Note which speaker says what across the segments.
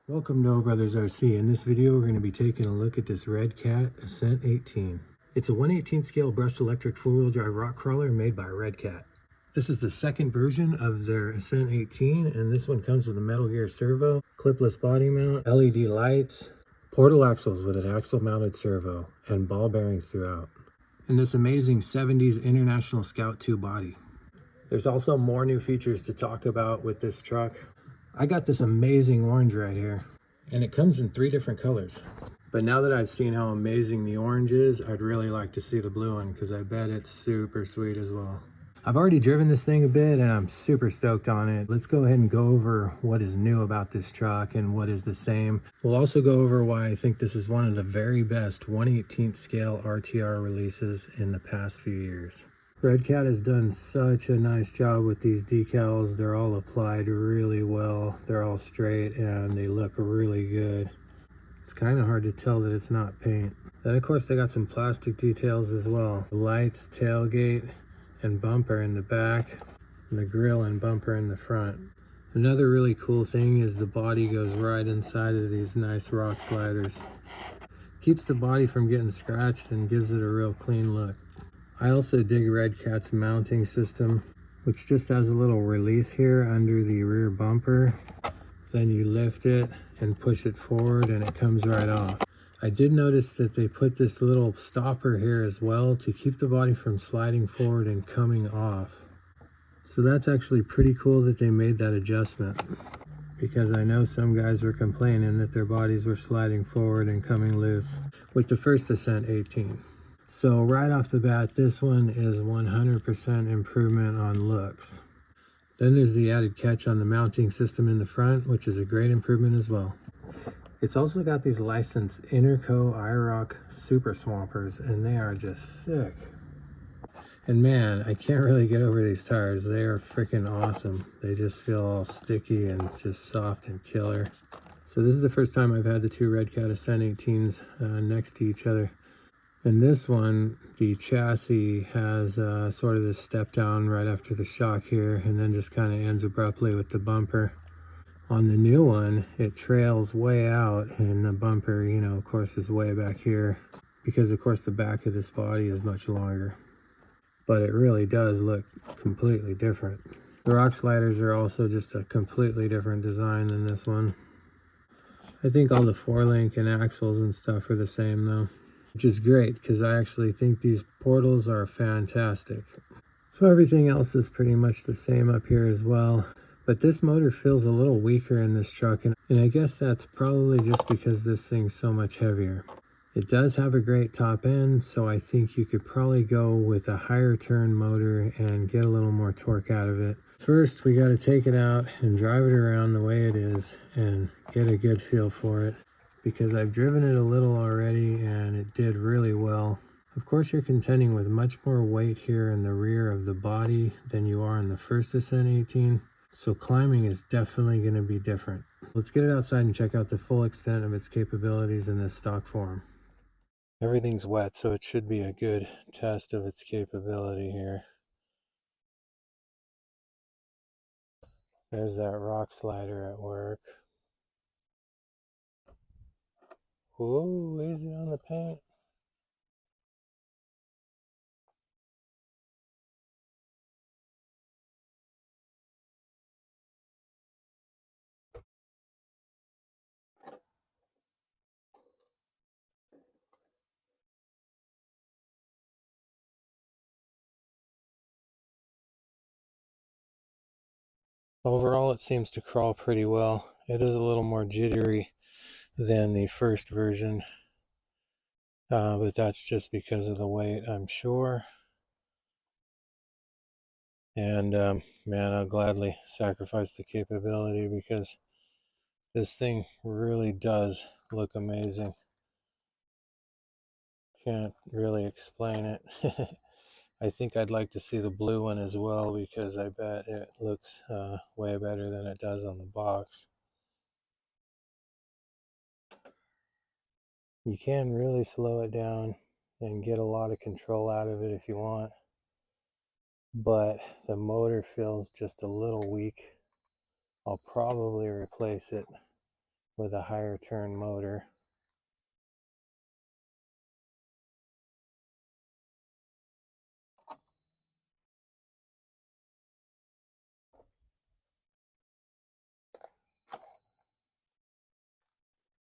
Speaker 1: Welcome to O Brothers RC. In this video, we're going to be taking a look at this Redcat Ascent 18. It's a 1/18 scale brushed electric four-wheel drive rock crawler made by Redcat. This is the second version of their Ascent 18, and this one comes with a Metal Gear servo, clipless body mount, LED lights, portal axles with an axle-mounted servo, and ball bearings throughout. And this amazing 70s International Scout 2 body. There's also more new features to talk about with this truck. I got this amazing orange right here, and it comes in 3 different colors. But now that I've seen how amazing the orange is, I'd really like to see the blue one because I bet it's super sweet as well. I've already driven this thing a bit and I'm super stoked on it. Let's go ahead and go over what is new about this truck and what is the same. We'll also go over why I think this is one of the very best 1/18 scale RTR releases in the past few years. Redcat has done such a nice job with these decals. They're all applied really well. They're all straight and they look really good. It's kind of hard to tell that it's not paint. Then of course they got some plastic details as well. Lights, tailgate, and bumper in the back, and the grille and bumper in the front. Another really cool thing is the body goes right inside of these nice rock sliders. Keeps the body from getting scratched and gives it a real clean look. I also dig Redcat's mounting system, which just has a little release here under the rear bumper. Then you lift it and push it forward and it comes right off. I did notice that they put this little stopper here as well to keep the body from sliding forward and coming off. So that's actually pretty cool that they made that adjustment, because I know some guys were complaining that their bodies were sliding forward and coming loose with the first Ascent 18. So right off the bat, this one is 100% improvement on looks. Then there's the added catch on the mounting system in the front, which is a great improvement as well. It's also got these licensed Interco IROC Super Swampers, and they are just sick. And man, I can't really get over these tires. They are freaking awesome. They just feel all sticky and just soft and killer. So this is the first time I've had the two Redcat Ascent 18s next to each other. And this one, the chassis has sort of this step down right after the shock here, and then just kind of ends abruptly with the bumper. On the new one, it trails way out, and the bumper, you know, of course, is way back here, because of course the back of this body is much longer. But it really does look completely different. The rock sliders are also just a completely different design than this one. I think all the four-link and axles and stuff are the same though, which is great because I actually think these portals are fantastic. So everything else is pretty much the same up here as well. But this motor feels a little weaker in this truck, and I guess that's probably just because this thing's so much heavier. It does have a great top end, so I think you could probably go with a higher turn motor and get a little more torque out of it. First, we got to take it out and drive it around the way it is and get a good feel for it, because I've driven it a little already and it did really well. Of course, you're contending with much more weight here in the rear of the body than you are in the first Ascent 18. So climbing is definitely going to be different. Let's get it outside and check out the full extent of its capabilities in this stock form. Everything's wet, so it should be a good test of its capability here. There's that rock slider at work. Whoa, easy on the paint. Overall, it seems to crawl pretty well. It is a little more jittery than the first version, but that's just because of the weight, I'm sure. And man, I'll gladly sacrifice the capability because this thing really does look amazing. Can't really explain it. I think I'd like to see the blue one as well, because I bet it looks way better than it does on the box. You can really slow it down and get a lot of control out of it if you want, but the motor feels just a little weak. I'll probably replace it with a higher turn motor.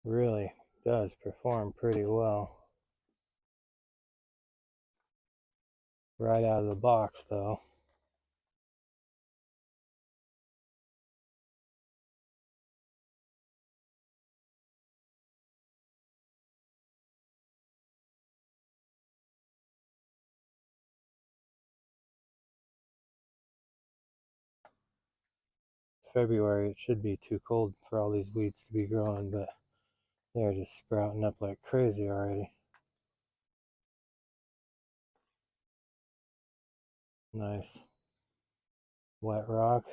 Speaker 1: Really does perform pretty well. Right out of the box though. It's February, it should be too cold for all these weeds to be growing, but they're just sprouting up like crazy already. Nice. Wet rock,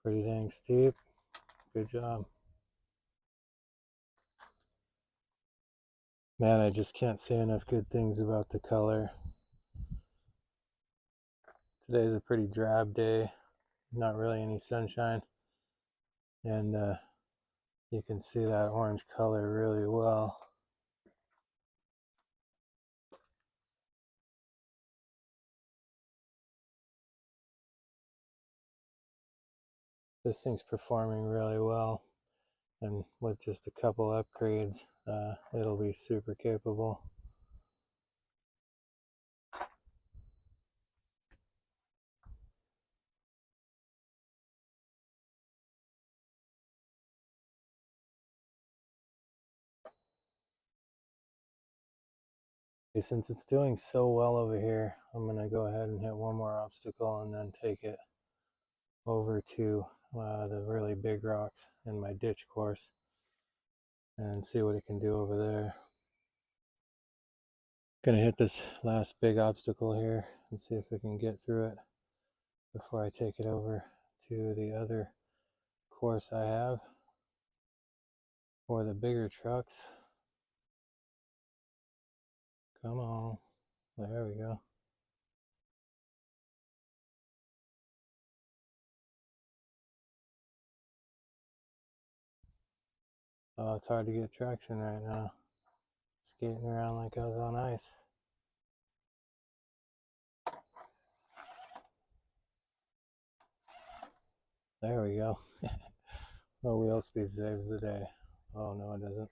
Speaker 1: pretty dang steep. Good job. Man, I just can't say enough good things about the color. Today's a pretty drab day, not really any sunshine, and you can see that orange color really well. This thing's performing really well, and with just a couple upgrades, it'll be super capable. Okay, since it's doing so well over here, I'm going to go ahead and hit one more obstacle and then take it over to the really big rocks in my ditch course and see what it can do over there. Gonna hit this last big obstacle here and see if we can get through it before I take it over to the other course I have for the bigger trucks. Come on, there we go. Oh, it's hard to get traction right now. Skating around like I was on ice. There we go. Oh, wheel speed saves the day. Oh, no, it doesn't.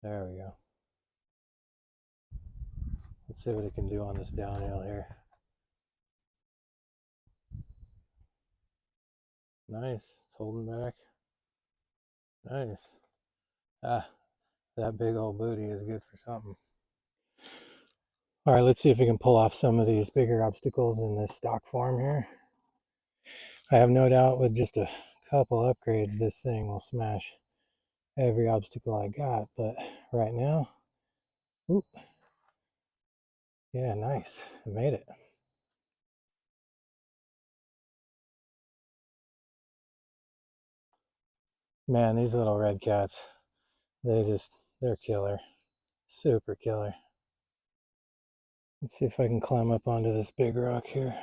Speaker 1: There we go. Let's see what it can do on this downhill here. Nice. It's holding back. Nice. Ah, that big old booty is good for something. All right, let's see if we can pull off some of these bigger obstacles in this stock form here. I have no doubt with just a couple upgrades, this thing will smash every obstacle I got. But right now, whoop, yeah, nice. I made it. Man, these little red cats, they're killer. Super killer. Let's see if I can climb up onto this big rock here.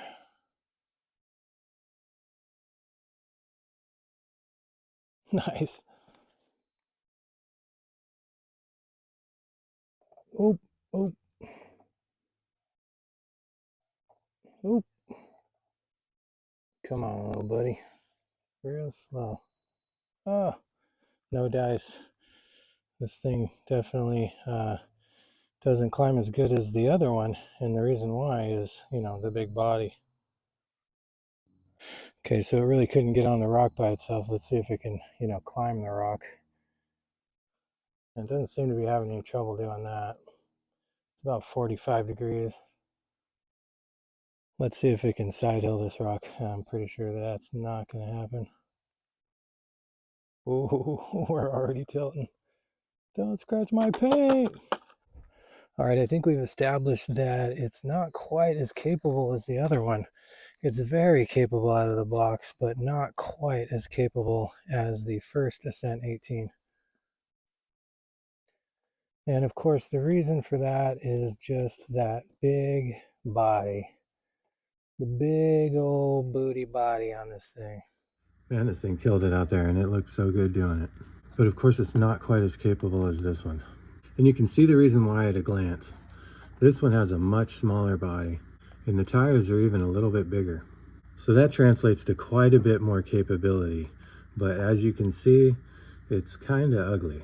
Speaker 1: Nice. Oop, oop, oop. Come on, little buddy. Real slow. Oh, no dice. This thing definitely doesn't climb as good as the other one, and the reason why is, the big body. Okay, so it really couldn't get on the rock by itself. Let's see if it can, climb the rock. And it doesn't seem to be having any trouble doing that. It's about 45 degrees. Let's see if it can side hill this rock. I'm pretty sure that's not going to happen. Ooh, we're already tilting. Don't scratch my paint. All right, I think we've established that it's not quite as capable as the other one. It's very capable out of the box, but not quite as capable as the first Ascent 18. And of course, the reason for that is just that big body. The big old booty body on this thing. Man, this thing killed it out there, and it looked so good doing it. But of course, it's not quite as capable as this one. And you can see the reason why at a glance. This one has a much smaller body, and the tires are even a little bit bigger. So that translates to quite a bit more capability. But as you can see, it's kind of ugly.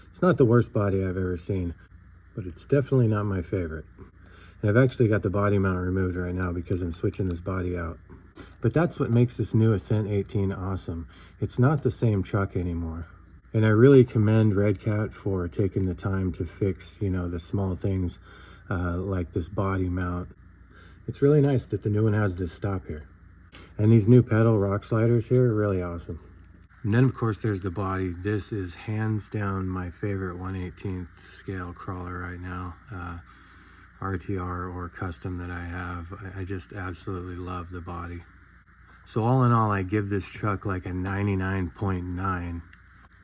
Speaker 1: It's not the worst body I've ever seen, but it's definitely not my favorite. And I've actually got the body mount removed right now because I'm switching this body out. But that's what makes this new Ascent 18 awesome. It's not the same truck anymore. And I really commend Redcat for taking the time to fix, the small things like this body mount. It's really nice that the new one has this stop here. And these new pedal rock sliders here are really awesome. And then of course there's the body. This is hands down my favorite 1/18th scale crawler right now. RTR or custom that I have. I just absolutely love the body. So all in all, I give this truck like a 99.9.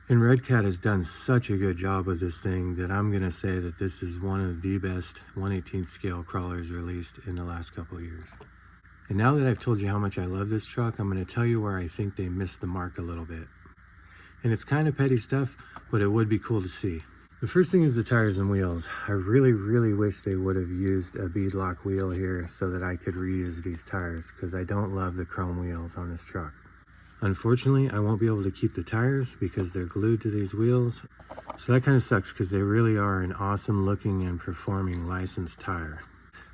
Speaker 1: And Redcat has done such a good job with this thing that I'm gonna say that this is one of the best 1/18th scale crawlers released in the last couple of years. And now that I've told you how much I love this truck, I'm gonna tell you where I think they missed the mark a little bit. And it's kind of petty stuff, but it would be cool to see. The first thing is the tires and wheels. I really wish they would have used a beadlock wheel here so that I could reuse these tires, because I don't love the chrome wheels on this truck. Unfortunately, I won't be able to keep the tires because they're glued to these wheels. So that kind of sucks because they really are an awesome looking and performing licensed tire.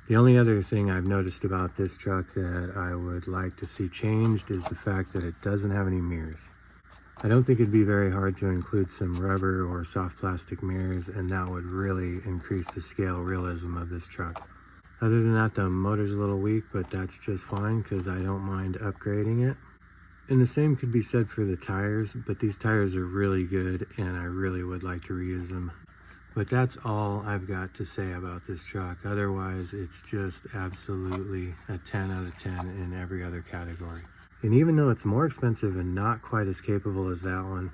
Speaker 1: The only other thing I've noticed about this truck that I would like to see changed is the fact that it doesn't have any mirrors. I don't think it'd be very hard to include some rubber or soft plastic mirrors, and that would really increase the scale realism of this truck. Other than that, the motor's a little weak, but that's just fine because I don't mind upgrading it. And the same could be said for the tires, but these tires are really good and I really would like to reuse them. But that's all I've got to say about this truck. Otherwise, it's just absolutely a 10 out of 10 in every other category. And even though it's more expensive and not quite as capable as that one,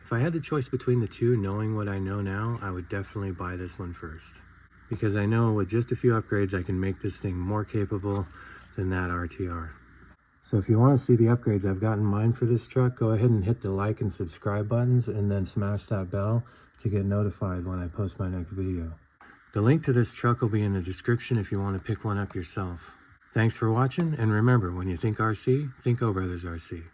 Speaker 1: if I had the choice between the two, knowing what I know now, I would definitely buy this one first. Because I know with just a few upgrades, I can make this thing more capable than that RTR. So if you want to see the upgrades I've got in mind for this truck, go ahead and hit the like and subscribe buttons and then smash that bell to get notified when I post my next video. The link to this truck will be in the description if you want to pick one up yourself. Thanks for watching, and remember, when you think RC, think O Brothers RC.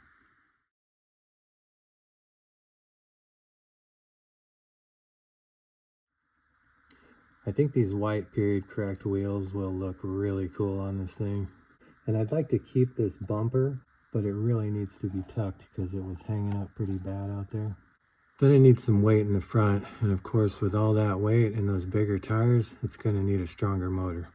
Speaker 1: I think these white period correct wheels will look really cool on this thing. And I'd like to keep this bumper, but it really needs to be tucked because it was hanging up pretty bad out there. Then it needs some weight in the front, and of course with all that weight and those bigger tires, it's going to need a stronger motor.